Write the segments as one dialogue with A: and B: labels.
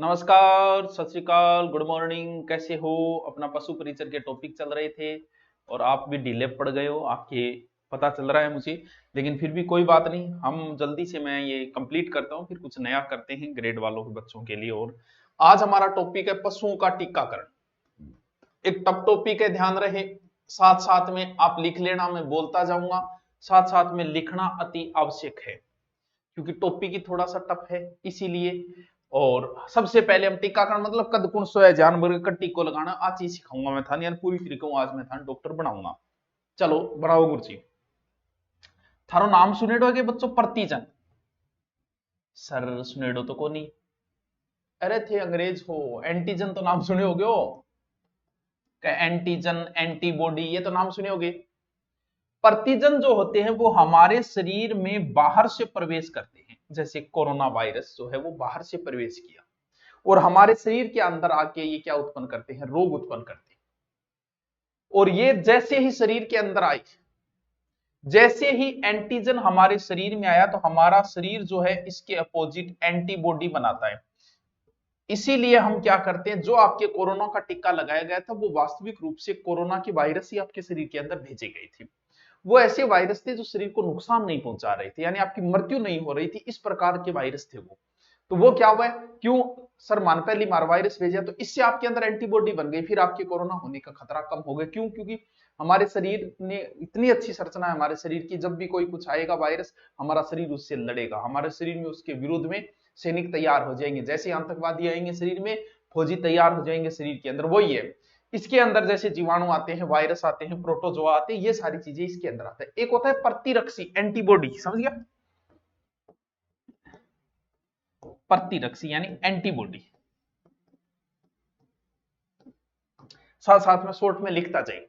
A: नमस्कार, सत श्री अकाल, गुड मॉर्निंग। कैसे हो? अपना पशु परिचर के टॉपिक चल रहे थे और आप भी ढीले पड़ गए हो, आपके पता चल रहा है मुझे। लेकिन फिर भी कोई बात नहीं, हम जल्दी से मैं ये कंप्लीट करता हूँ, फिर कुछ नया करते हैं ग्रेड वालों के बच्चों के लिए। और आज हमारा टॉपिक है पशुओं का टीकाकरण। एक टफ टॉपिक है, ध्यान रहे। साथ साथ में आप लिख लेना, मैं बोलता जाऊंगा। साथ साथ में लिखना अति आवश्यक है क्योंकि टॉपिक ही थोड़ा सा टफ है, इसीलिए। और सबसे पहले हम टीकाकरण मतलब कद कुण सोया जानवर का टीको लगाना, आज चीज सिखाऊंगा मैं था, यानी पूरी तरीके से आज मैं था डॉक्टर बनाऊंगा। चलो बनाओ गुरुजी। थारो नाम सुनेडो है बच्चों? प्रतिजन। सर सुनेडो तो को नहीं। अरे थे अंग्रेज हो। एंटीजन तो नाम सुने होगे हो। एंटीजन, एंटीबॉडी, ये तो नाम सुने होगे। प्रतिजन जो होते हैं वो हमारे शरीर में बाहर से प्रवेश करते हैं। जैसे कोरोना वायरस जो है वो बाहर से प्रवेश किया और हमारे शरीर के अंदर आके ये क्या उत्पन्न करते हैं? रोग उत्पन्न करते हैं। और ये जैसे ही शरीर के अंदर आई, जैसे ही एंटीजन हमारे शरीर में आया तो हमारा शरीर जो है इसके अपोजिट एंटीबॉडी बनाता है। इसीलिए हम क्या करते हैं, जो आपके कोरोना का टीका लगाया गया था वो वास्तविक रूप से कोरोना की वायरस ही आपके शरीर के अंदर भेजे गई थी। वो ऐसे वायरस थे जो शरीर को नुकसान नहीं पहुंचा रहे थे, यानी आपकी मृत्यु नहीं हो रही थी, इस प्रकार के वायरस थे वो। तो वो क्या हुआ है, क्यों सर मान पहली मार वायरस भेजा तो इससे आपके अंदर एंटीबॉडी बन गई, फिर आपके कोरोना होने का खतरा कम हो गया। क्यों? क्योंकि हमारे शरीर ने इतनी अच्छी संरचना है हमारे शरीर की, जब भी कोई कुछ आएगा वायरस, हमारा शरीर उससे लड़ेगा, हमारे शरीर में उसके विरोध में सैनिक तैयार हो जाएंगे। जैसे आतंकवादी आएंगे शरीर में, फौजी तैयार हो जाएंगे शरीर के अंदर, वही है। इसके अंदर जैसे जीवाणु आते हैं, वायरस आते हैं, प्रोटोजोआ आते हैं, ये सारी चीजें इसके अंदर आते हैं। एक होता है प्रतिरक्षी एंटीबॉडी, समझ गया? प्रतिरक्षी यानी एंटीबॉडी। साथ साथ में शॉर्ट में लिखता जाए।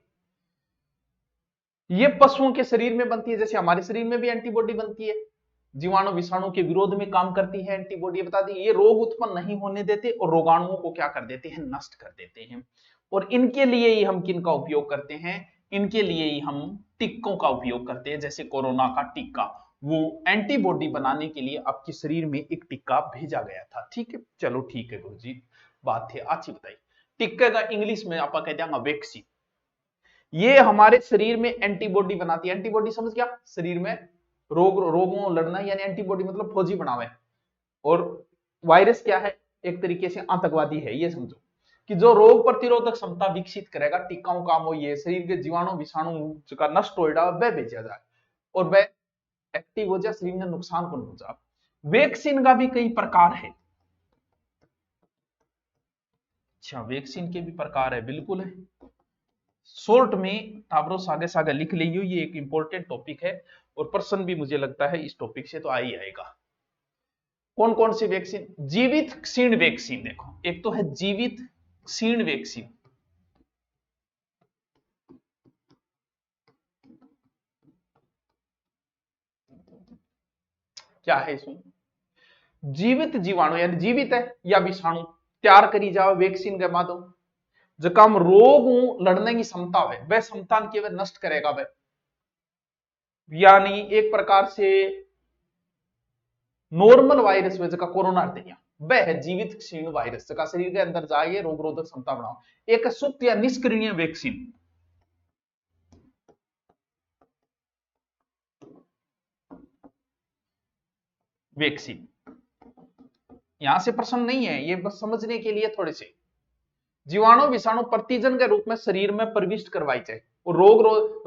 A: ये पशुओं के शरीर में बनती है, जैसे हमारे शरीर में भी एंटीबॉडी बनती है। जीवाणु विषाणु के विरोध में काम करती है एंटीबॉडी। बता दी ये रोग उत्पन्न नहीं होने देते और रोगाणुओं को क्या कर देते हैं? नष्ट कर देते हैं। और इनके लिए ही हम किन का उपयोग करते हैं? इनके लिए ही हम टीकों का उपयोग करते हैं। जैसे कोरोना का टीका, वो एंटीबॉडी बनाने के लिए आपके शरीर में एक टीका भेजा गया था। ठीक है, चलो ठीक है गुरु जी, बात है अच्छी बताई। टीके का इंग्लिश में आप कहते हैं वैक्सीन। ये हमारे शरीर में एंटीबॉडी बनाती है। एंटीबॉडी समझ गया? शरीर में रोगों लड़ना, यानी एंटीबॉडी मतलब फौजी बनावे। और वायरस क्या है? एक तरीके से आतंकवादी है, ये समझो कि जो रोग प्रतिरोधक क्षमता विकसित करेगा, टीकाओं काम हो ये शरीर के जीवाणु विषाणु का नष्ट हो वह भेजा जाए और वह एक्टिव हो जाए, शरीर में नुकसान को पहुंचा। वैक्सीन का भी कई प्रकार है। अच्छा, वैक्सीन के भी प्रकार है, बिल्कुल है। शॉर्ट में टावरों सागे सागे लिख लियो, ये एक इंपॉर्टेंट टॉपिक है और प्रश्न भी मुझे लगता है इस टॉपिक से तो आ ही आएगा। कौन कौन सी वैक्सीन? जीवित क्षीण वैक्सीन, देखो एक तो है जीवित क्षीण वैक्सीन। क्या है इसमें? जीवित जीवाणु यानी जीवित है या विषाणु तैयार करी जाए वैक्सीन के माध्यम, जो काम रोग लड़ने की क्षमता है वह क्षमता के वह नष्ट करेगा वह, यानी एक प्रकार से नॉर्मल वायरस में जगह कोरोना वह है जीवित क्षीण वायरस, जगह शरीर के अंदर जाए रोग रोधक क्षमता बढ़ाओ। एक सुप्त या निष्क्रिय वैक्सीन। वैक्सीन यहां से प्रश्न नहीं है, ये बस समझने के लिए थोड़े से। जीवाणु विषाणु प्रतिजन के रूप में शरीर में प्रविष्ट करवाई जाए और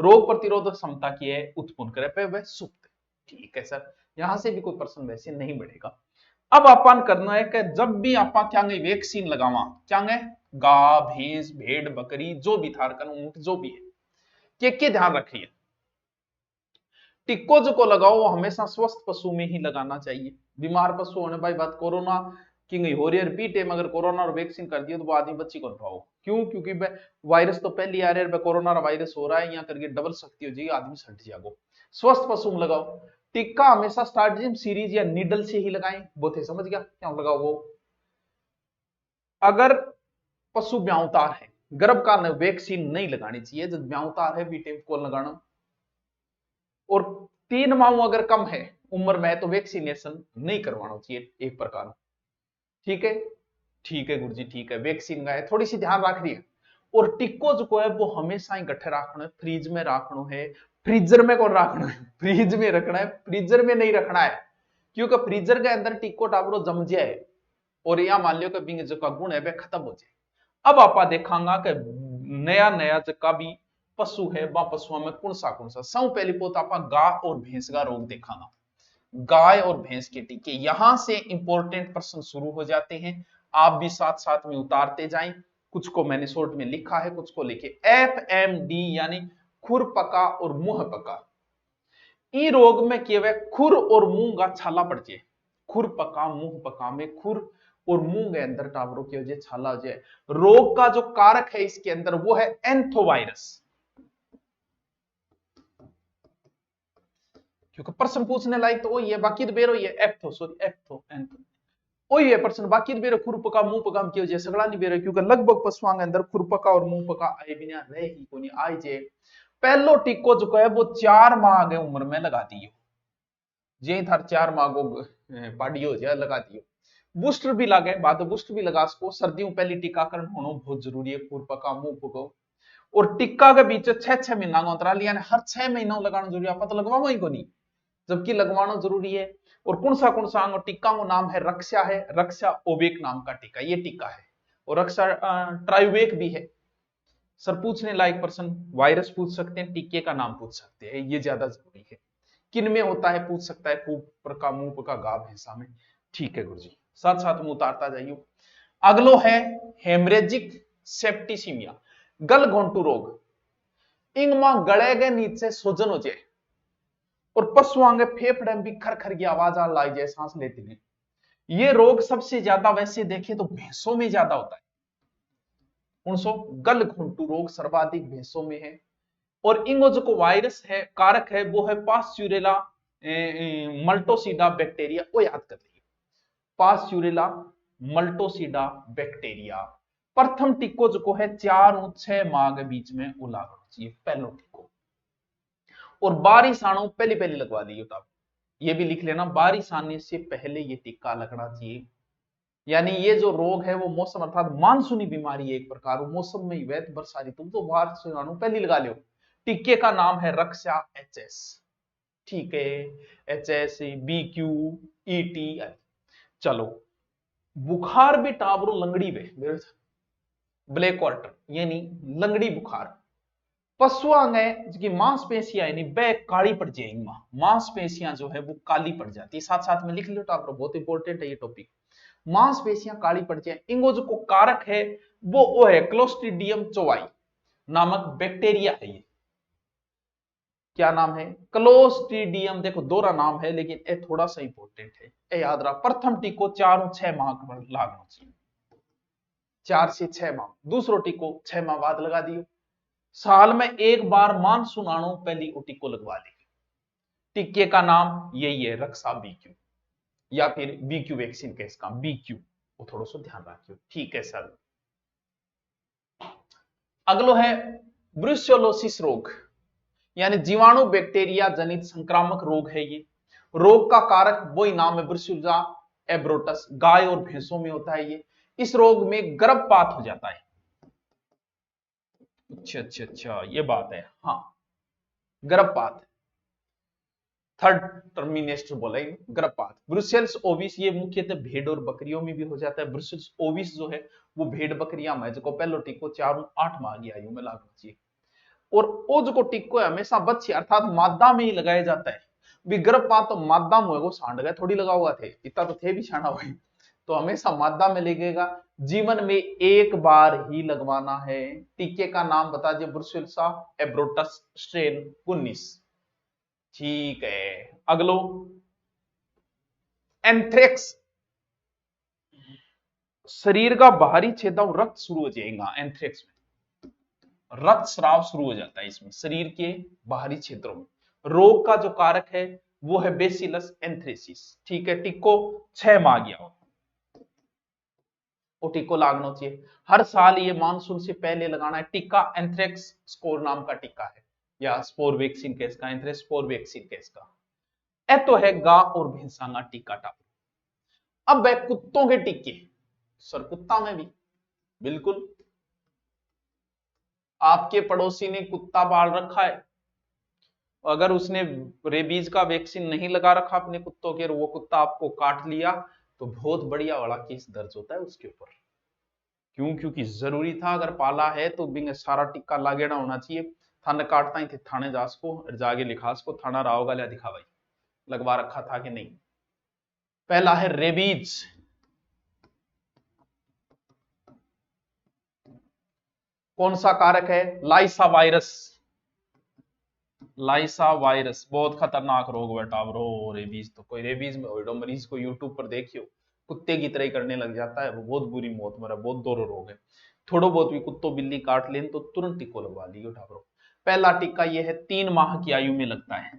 A: रोग प्रतिरोधक क्षमता की है उत्पन्न करे पे वह सुप्त। ठीक है सर, यहां से भी कोई प्रश्न वैसे नहीं बढ़ेगा। अब अपन करना है कि जब भी आप क्या वैक्सीन लगावा, क्या गा भैंस भेड़ बकरी जो भी थारकन ऊंट जो भी है, के ध्यान रखिए। टिक्को जो को लगाओ वो हमेशा स्वस्थ पशु में ही लगाना चाहिए। बीमार पशु होने भाई बात कोरोना की गई हो रही है रिपीट है, मगर कोरोना और वैक्सीन कर दिया तो वो आदमी बच्ची को पाओ। क्यों? क्योंकि वायरस तो पहले आ रहा है, कोरोना वायरस हो रहा है, यहाँ करके डबल शक्ति हो जाएगी, आदमी सट जाएगा। स्वस्थ पशु में लगाओ। टिक्का हमेशा स्ट्रैटेजिम सीरीज या निडल से ही लगाएं। बोथे समझ गया क्या लगाओ वो? अगर पशु ब्यावतार है, गर्भकाल में वैक्सीन नहीं लगानी चाहिए। जब ब्यावतार है बीटेम को लगाना। और 3 माह अगर कम है उम्र में तो वैक्सीनेशन नहीं करवाना चाहिए एक प्रकार। ठीक है, ठीक है गुरुजी, ठीक है, वैक्सीन का है, थोड़ी सी ध्यान रख रही है। और टिक्को जो है वो हमेशा ही गठे रखना है, फ्रीज में रखना है। फ्रीजर में कौन रखना है? फ्रीज में रखना है, फ्रीजर में नहीं रखना है, क्योंकि फ्रीजर के अंदर टिक्को टाबरो जम जाए और या मान लियो कि बिंग जो का गुण है वह खत्म हो जाए। अब आप देखांगा कि नया नया जका भी पशु है वह पशुओं में कौन सा सब पहली पोत आप गाय और भैंस का रोग देखांगा। गाय और भैंस के टीके, यहां से इंपॉर्टेंट प्रश्न शुरू हो जाते हैं। आप भी साथ साथ में उतारते जाएं, कुछ को मैंने शॉर्ट में लिखा है, कुछ को लिखे। FMD यानी खुर पका और मुंह पका। ई रोग में केवल खुर और मुंह का छाला पड़ जाए, खुर पका मुंह पका में खुर और मुंह के अंदर टावरों की वजह छाला हो जाए। रोग का जो कारक है इसके अंदर वो है एंथोवायरस, क्योंकि प्रश्न पूछने लायक तो वही है, बाकी तो बेरो ही है, एप्थो सॉरी एप्थो एंथो वही है प्रश्न, बाकी तो बेरो खुर पका मुंह पका की वजह सगड़ा नहीं बेरो, क्योंकि लगभग पशुओं के अंदर खुर पका और मुंह पका आए बिना रहे ही कोनी आई जे। पहलो टीको जो है वो 4 माह आगे उम्र में लगा दियो, जे थार 4 माह को पाडियो जा लगा दियो। बूस्टर भी लगे, बाद बूस्टर भी लगा सको। सर्दियों पहले टीकाकरण होना बहुत जरूरी है, खुर पका मुंह पको। और टीका के बीच 6-6 महीना का अंतराल, यानी हर 6 महीना लगाना जरूरी है, आप तो लगवाओ ही को नहीं, जबकि लगवाना जरूरी है। और कौन सा अंग टीका का नाम है रक्षा है, रक्षा ओवेक नाम का टीका ये टीका है। और रक्षा ट्राइवेक भी है। सर पूछने लायक प्रश्न, वायरस पूछ सकते हैं, टीके का नाम पूछ सकते हैं, ये ज्यादा जरूरी है। किन में होता है पूछ सकता है, खूब का मुंह का गाभ भैंसा में। ठीक है गुरुजी, साथ साथ में उतारता जाइए। अगलो है हेमरेजिक सेप्टिसिमिया, गल घोंटू रोग। इंगमा गले के नीचे सूजन हो जाए और पशुओं के फेफड़े में भी खर की आवाज आ लाई जाए, सांस लेते हैं। ये रोग सबसे ज्यादा वैसे देखे तो भैंसों में ज्यादा होता है। 900 गल घोंटू रोग सर्वाधिक भैंसों में है। और इंगो जो वायरस है कारक है वो है पास्चुरेला मल्टोसिडा बैक्टीरिया, वो याद कर लीजिए, पास्चुरेला मल्टोसिडा बैक्टीरिया। प्रथम टीको जो है 4 और 6 माह के बीच में वो लागू चाहिए पहलो टीको। और बारिश आनो पहले पहले लगवा दी तब, ये भी लिख लेना, बारिश आने से पहले ये टीका लगना चाहिए। यानी ये जो रोग है वो मौसम अर्थात मानसूनी बीमारी है एक प्रकार, मौसम में ही वैध बरसा ऋतु तो बारिश आनो पहले लगा लो। टीके का नाम है रक्षा HS, ठीक है, HS BQ ET। चलो बुखार भी टाबरो लंगड़ी वे ब्लैक क्वार्टर यानी लंगड़ी बुखार। पशुओं में की मांसपेशियां यानी वे काली पड़ जाएंगी, मांसपेशियां जो है वो काली पड़ जाती है। साथ साथ में लिख लो टाबरो, बहुत इंपॉर्टेंट है ये टॉपिक। मांसपेशियां काली पड़ जाए, इंगो जो को कारक है वो है क्लोस्ट्रीडियम चौवाई नामक बैक्टीरिया है। ये क्या नाम है? क्लोस्ट्रीडियम। देखो दोहरा नाम है लेकिन ये थोड़ा सा इंपॉर्टेंट है, ये याद रहा। प्रथम टीको 4 और 6 माह पर लागना चाहिए, 4 से 6 माह। दूसरो टीको 6 माह बाद लगा दियो। साल में एक बार मानसून आनो पहली वो टीको लगवा ली। टीके का नाम यही है रक्षा BQ या फिर BQ वैक्सीन का इसका BQ, वो थोड़ा सा ध्यान रखियो। ठीक है सर। अगलो है ब्रुसेलोसिस रोग, यानी जीवाणु बैक्टीरिया जनित संक्रामक रोग है। ये रोग का कारक वही नाम है ब्रुसेलोजा एब्रोटस, गाय और भैंसों में होता है ये। इस रोग में गर्भपात हो जाता है। अच्छा ये बात है, हाँ गर्भपात, थर्ड टर्मिनेस्टर बोला गर्भपात। ब्रुसेल्स ओविस ये मुख्यतः भेड़ और बकरियों में भी हो जाता है। ब्रुसेल्स ओविस जो है वो भेड़ बकरियां में जो पहलो टीको 4 8 माह की आयु में लागू चाहिए। और वो जो टीको है हमेशा बच्चे अर्थात मादा में ही लगाया जाता है। भी गर्भपात तो मादा में वो सांड गए थोड़ी लगा हुआ थे, इतना तो थे भी छाना हुए, तो हमेशा मादा में लगेगा। जीवन में एक बार ही लगवाना है। टीके का नाम बता दिए, ब्रुसेल्सा एब्रोटस स्ट्रेन 19। ठीक है अगलो एंथ्रेक्स, शरीर का बाहरी क्षेत्र रक्त शुरू हो जाएगा। एंथ्रेक्स में रक्त स्राव शुरू हो जाता है इसमें शरीर के बाहरी क्षेत्रों में। रोग का जो कारक है वो है बेसिलस एंथ्रेसिस। ठीक है, टिक्को 6 माह गया हो वो टिक्को लागना चाहिए। हर साल ये मानसून से पहले लगाना है। टिक्का एंथ्रेक्स स्पोर नाम का टिक्का है या स्पोर वैक्सीन केस का, एंथ्रेक्स स्पोर वैक्सीन केस का। ए तो है गां और भैंसा का टीका टाप। अब है कुत्तों के टीके। सर कुत्ता में भी, बिल्कुल। आपके पड़ोसी ने कुत्ता पाल रखा है, अगर उसने रेबीज का वैक्सीन नहीं लगा रखा अपने कुत्तों के और वो कुत्ता आपको काट लिया, तो बहुत बढ़िया वाला केस दर्ज होता है उसके ऊपर। क्यों? क्योंकि जरूरी था, अगर पाला है तो बिंग सारा टिक्का लागेड़ा होना चाहिए। थाने काटता ही थे, थाने जासको जागे लिखास को थाना राहोगा लिया दिखा भाई लगवा रखा था कि नहीं। पहला है रेबीज। कौन सा कारक है? लाइसा वायरस। लाइसा वायरस बहुत खतरनाक रोग बेटा ब्रो। रेबीज तो कोई रेबीज में मरीज को यूट्यूब पर देखियो, कुत्ते की तरह ही करने लग जाता है, वो बहुत बुरी मौत मरा, बहुत दोरो रोग है। थोड़ो बहुत भी कुत्तो बिल्ली काट लेन तो तुरंत टिक्को लगवा लियो ठाकुरो। पहला टिक्का ये है, 3 माह की आयु में लगता है।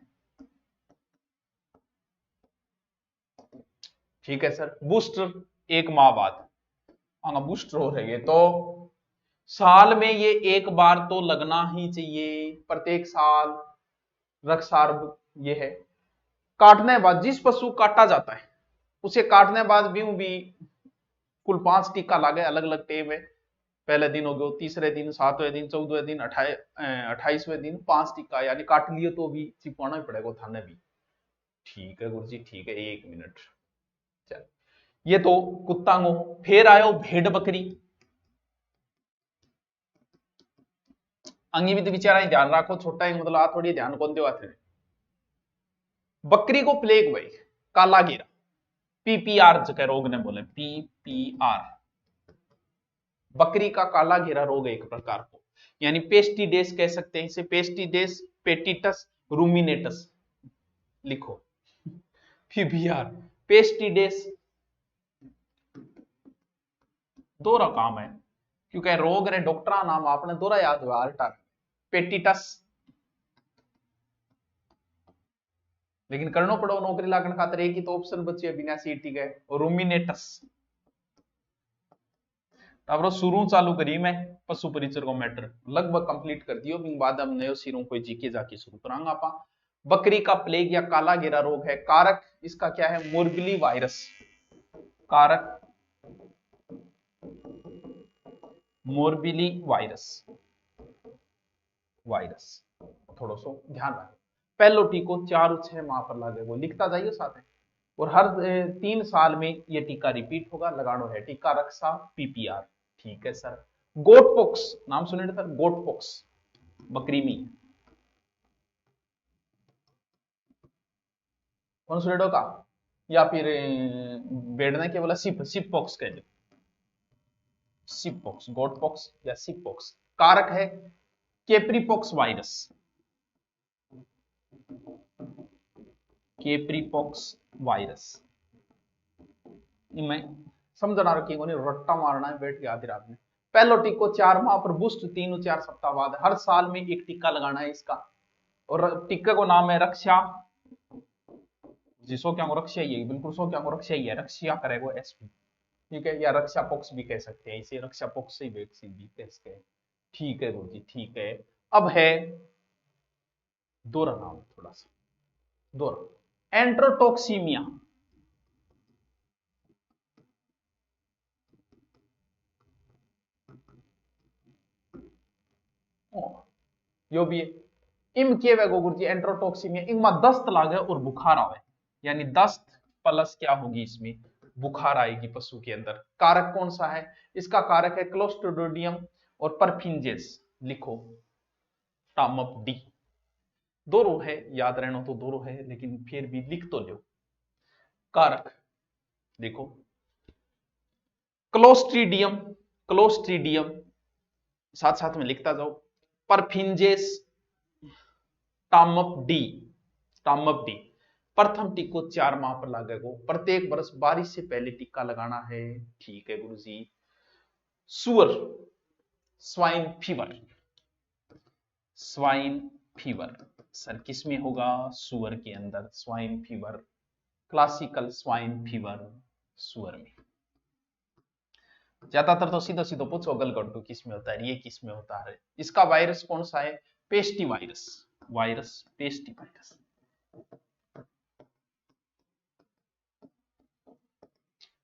A: ठीक है सर। बूस्टर 1 माह बाद। हाँ बूस्टर हो रही है तो साल में ये एक बार तो लगना ही चाहिए, प्रत्येक साल रक्षार्भ ये है। काटने के बाद जिस पशु काटा जाता है उसे काटने के बाद भी कुल 5 टीका लागे, अलग अलग टेम है। पहले दिन हो गयो, तीसरे दिन, 7वें दिन, 14वें दिन, 28वें दिन 5 टीका, यानी काट लिए तो भी चिपकाना ही पड़ेगा थाने भी। ठीक है गुरु जी, ठीक है, 1 मिनट। चल, ये तो कुत्तांगो। फिर आयो भेड़ बकरी। अंगी भी तो बेचारा ध्यान रखो, छोटा ही मतलब आ थोड़ी ध्यान कौन दो। बकरी को प्लेग भाई, काला गिरा, पीपीआर जगह रोग ने बोले, पीपीआर। बकरी का काला घेरा रोग है एक प्रकार को, यानी पेस्टिडेस कह सकते हैं इसे, पेस्टिडेस पेटिटस रूमिनेटस लिखो, पीपीआर पेस्टिडेस। दो काम है क्योंकि रोग रे डॉक्टर नाम आपने दोरा याद हुआ, अल्टर पेटिटस, लेकिन करनो पड़ो नौकरी लागण खातर एक ही तो ऑप्शन बचे बिना सीटी के, रूमिनेटस। अब शुरू चालू करी मैं पशु परिचर को मैटर लगभग कंप्लीट कर दियो, बाद हम नयो सिरों कोई जीके जाके शुरू करांगा आपा। बकरी का प्लेग या काला घेरा रोग है, कारक इसका क्या है? मोर्बिली वायरस। कारक मोर्बिली वायरस। वायरस थोड़ा सा ध्यान रखें। पहलो टीको 4 6 माह पर लागे, वो लिखता जाइए साथ में। और हर 3 साल में ये टीका रिपीट होगा, लगानो है टीका रक्षा पीपीआर। ठीक है सर। गोट पॉक्स नाम सुने सर, गोट पॉक्स बकरी में कौन सुनेडो का, या फिर बेड़ने के बोला सिप सिप पॉक्स कह दो, सिप पॉक्स, गोट पॉक्स या सिप पॉक्स। कारक है केप्रीपॉक्स वायरस, केप्रीपॉक्स वायरस। मैं समझना रखी रट्टा मारना है बैठ के आधी रात में। पहलो टीको 4 माह पर, बूस्ट 3 4 सप्ताह बाद, हर साल में एक टीका लगाना है इसका। और टीके को नाम है रक्षा जी, सो क्या रक्षा ही है, बिल्कुल सो क्या रक्षा ही है, रक्षा करेगा एसपी। ठीक है, या रक्षा पॉक्स भी कह सकते हैं इसे, रक्षा पॉक्स से वैक्सीन भी कह सकते हैं। ठीक है गुरु जी, ठीक है। अब है दोहरा नाम, थोड़ा सा दोहरा, एंट्रोटॉक्सीमिया। यो भी है। इम के वे गुरु जी एंट्रोटॉक्सीमिया, इनमें दस्त लागे और बुखार आवे, यानी दस्त प्लस क्या होगी इसमें, बुखार आएगी पशु के अंदर। कारक कौन सा है? इसका कारक है क्लोस्ट्रिडियम और परफिंजेस, लिखो टामप डी। दोनों है, याद रहना तो दोनों है, लेकिन फिर भी लिख तो लो। कारक देखो, क्लोस्ट्रीडियम, क्लोस्ट्रीडियम साथ साथ में लिखता जाओ, परफिंजेस, टामप डी, टामप डी। प्रथम टीको 4 माह पर लागेगा, प्रत्येक वर्ष बारिश से पहले टीका लगाना है। ठीक है गुरुजी। सुअर, swine fever, swine fever sir किस में होगा? सुअर के अंदर swine fever, classical swine fever सुअर में। ज्यादातर तो सीधो सीधो पूछो गलगंटू किस में होता है, ये किस में होता है। इसका वायरस कौन सा है? Pestivirus, virus pestivirus,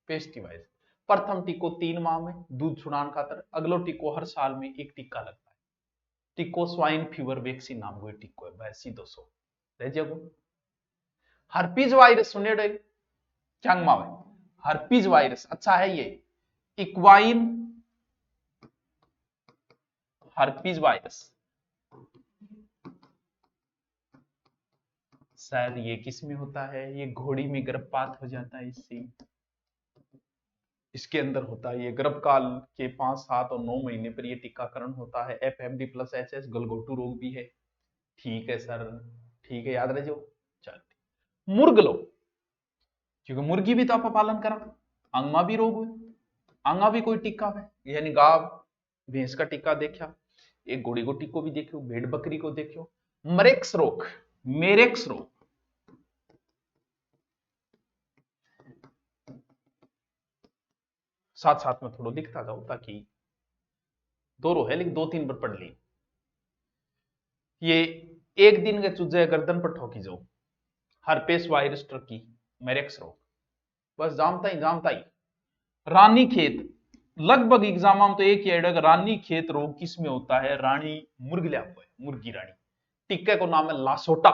A: pestivirus. प्रथम टीको 3 माह में दूध छुड़ान खातर, अगलो टीको हर साल में एक टीका लगता है। टीको स्वाइन फीवर वैक्सीन नाम को टीको है भाई, सीधो सो रेजगो। हर्पीज वायरस सुने रहे क्या मावे, हर्पीज वायरस अच्छा है ये, इक्वाइन हर्पीज वायरस, शायद ये किस में होता है, ये घोड़ी में गर्भपात हो जाता है इससे, इसके अंदर होता है ये, गर्भकाल के 5, 7 और 9 महीने पर ये टीकाकरण होता है। FMD प्लस HS गलघोटू रोग भी है। ठीक है सर, ठीक है, याद रखियो। चल मुर्ग लो, क्योंकि मुर्गी भी तो आप पालन करा, अंगमा भी रोग हुए, अंगा भी कोई टीका है, यानी गाव भैंस का टीका देखा, एक घोड़ी को टीको भी देखो, भेड़ बकरी को देखो। मरेक्स रोग, मेरेक्स रोग, साथ साथ में थोड़ा लिखता जाओ ताकि दो है लेकिन 2-3 बार पढ़ ली। ये एक दिन के चुजे गर्दन पर ठोकी जाओ, हर्पेस वायरस टर्की, मेरेक्स रोग, बस जानता ही। रानी खेत, लगभग एग्जाम में तो एक ही है, रानी खेत रोग किस में होता है, रानी मुर्गिया हुआ है, मुर्गी रानी। टीके को नाम है लासोटा,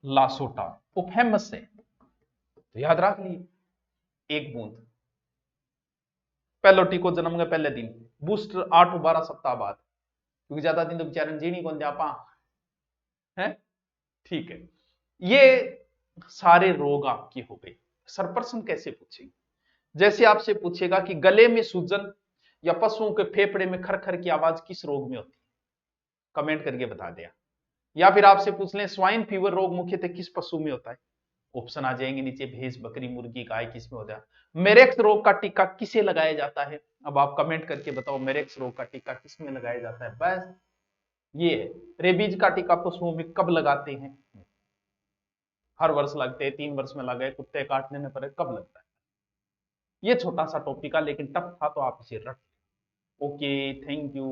A: लासोटा वो फेमस है तो याद रख लिए। एक बूंद पहलो टीको जन्म के पहले दिन, बूस्टर 8-12 सप्ताह बाद, क्योंकि ज्यादा दिन तो बेचारे जी नहीं कौन जापा है। ठीक है, ये सारे रोग आपके हो गए। सर प्रश्न कैसे पूछेंगे, जैसे आपसे पूछेगा कि गले में सूजन या पशुओं के फेफड़े में खरखर की आवाज किस रोग में होती है, कमेंट करके बता दिया। या फिर आपसे पूछ लें स्वाइन फीवर रोग मुख्यतः किस पशु में होता है, ऑप्शन आ जाएंगे नीचे, भैंस, बकरी, मुर्गी, गाय, किस में होता है। मेरेक्स रोग का टीका किसे लगाया जाता है, अब आप कमेंट करके बताओ मेरेक्स रोग का टीका किस में लगाया जाता है। बस ये है। रेबीज का टीका पशुओं में कब लगाते हैं, हर वर्ष लगते हैं, 3 वर्ष में लगे, कुत्ते काटने पर कब लगता है। ये छोटा सा टॉपिक है लेकिन टफ था तो आप इसे रख। Okay, thank you.